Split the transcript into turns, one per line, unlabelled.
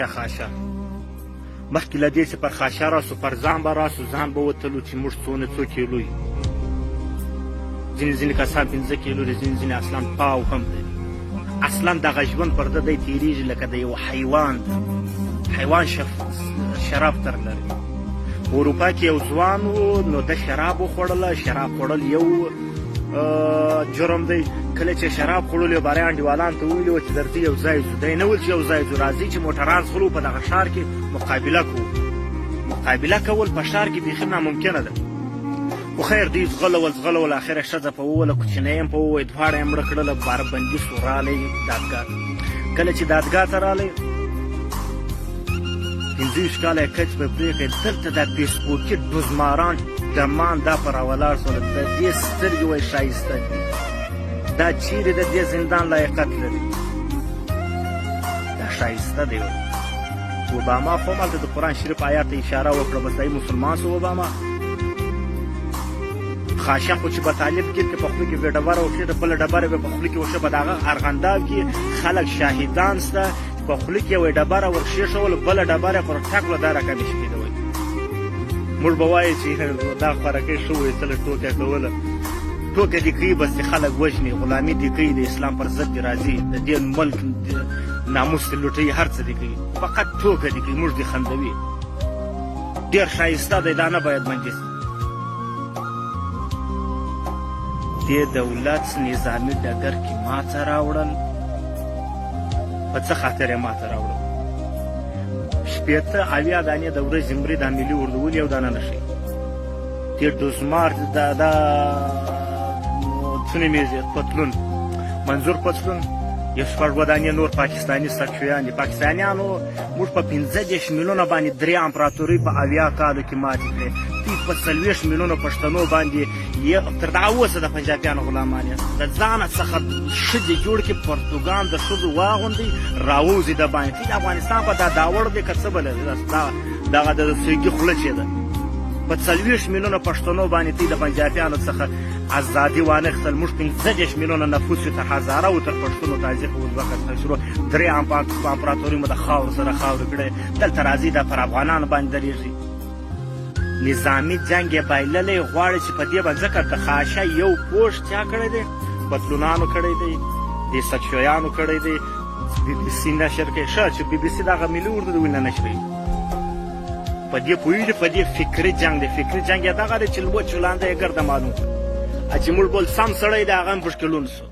خاشه مخکې له دې چې پر خاشه راسو پر ځان به راسو ځان به وتلو چې موږ څو کیلو یو ځینې کسان 5 کیلو لري ځینې اصلا پاو هم لري اصلا دغه ژوند پر ده دی تېرېږي لکه د یو حیوان حیوان شراب تر لري په اروپا کې یو ځوان و نو د شراب وخوړله شراب خوړل یو جرم دی کله چې شراب خوړل یو باره انډیوالان ته وویلي وه چې درځي یو ځای ځو دی نه ویل چې یو ځای ځو راځئ چې موټران ځغلو په دغه ښار کې مقابله کوو مقابله کول په ښار کې بیخي ناممکنه ده خو خیر دوی زغلول اخره ښځه په ووله کوچنی هم په ووایي دواړه یې مړه کړله باربندي سو رالی دادګاه کله چې دادګاه ته رالی 15 کاله یې کچ په پرېکړې دلته دا فیسبوکي ډوزماران دمان دا په راولاړ شول د دې سترګې وایي ښایسته دي دا چیرې د دې زندان لایقت لري دا ښایسته دی وایي اوباما خو همالته د قرآن شریف آیات ته اشاره وکړه بس دی مسلمان سو اوباما خاشه خو چې په طالب ګیر کې په خوله کې ډبره وکړي د بله ډبره به په خوله کې وشه په دغه ارغنداب کې خلک شاهدان شته په خوله کې یوه ډبره ورکښېښول بله ډبره یې پر ټکله دا رقمې شکېده وایي موږ به وایو چې دا خوارکۍ ښه وایستله ټوکه کوله ټوکه دې کوي بس دې خلک وژني غلامي دې کوي د اسلام پر ضد دې راځي د دې ملک ناموس دې لوټوي هر څه دې کوي فقط ټوکه دې کوي موږ دې خندوي ډېر ښایسته دی دا نه باید منجي سي دې دولت نظامي ډګر کې ماته راوړل په څه خاطر یې ماته راوړل 80 دانې د ورځې مرې دا ملي اردول یو دانه نه ښیي دې ډوزمار دا څه نومېږي پتلون منظور پتلون یو 2 دانې نور پاکستاني سرچویان دي پاکستانیانو موږ په 15 میلیونه باندې 3 امپراتورۍ په 80 کالو کې ماتې کړې دوی په 40 میلیونه پښتنو باندې تر دغه اوسه د پنجابیانو غلامان یاست د ځانه څخه ښځې جوړ کړي پرتوګان د ښځو واغوندئ راووځي د باندې ټیک افغانستان په دا داوړ دی که څه بله دغه د سویګي خوله چې ده په 40 میلیونه پښتنو باندې دوی د پنجابیانو څخه ازادي وانخیستل موږ 15 میلیونه نفوس یو تر هزاره و تر پښتنو تازیق وزبکستان شروع 3 امپراتورۍ مو د خاورو سره خاورې کړې دلته راځي دا پر افغانانو باندې درېږي نظامي جنګ یې بایللی غواړي چې په دې باندې ځکه د خاشه یو پوښ چا کړی دی پتلونانو کړی دی د سچویانو کړی دی BBC نشر کې ښه چې BBC دغه ملي اردو د ولې نه نشروي په دې پوهېږي په دې فکري جنګ دی فکري جنګ یې دغه دی چې وچ لاندې یې ګرده معلوم کړه چې موږ بول سم سړی دی هغه هم پشکلون سو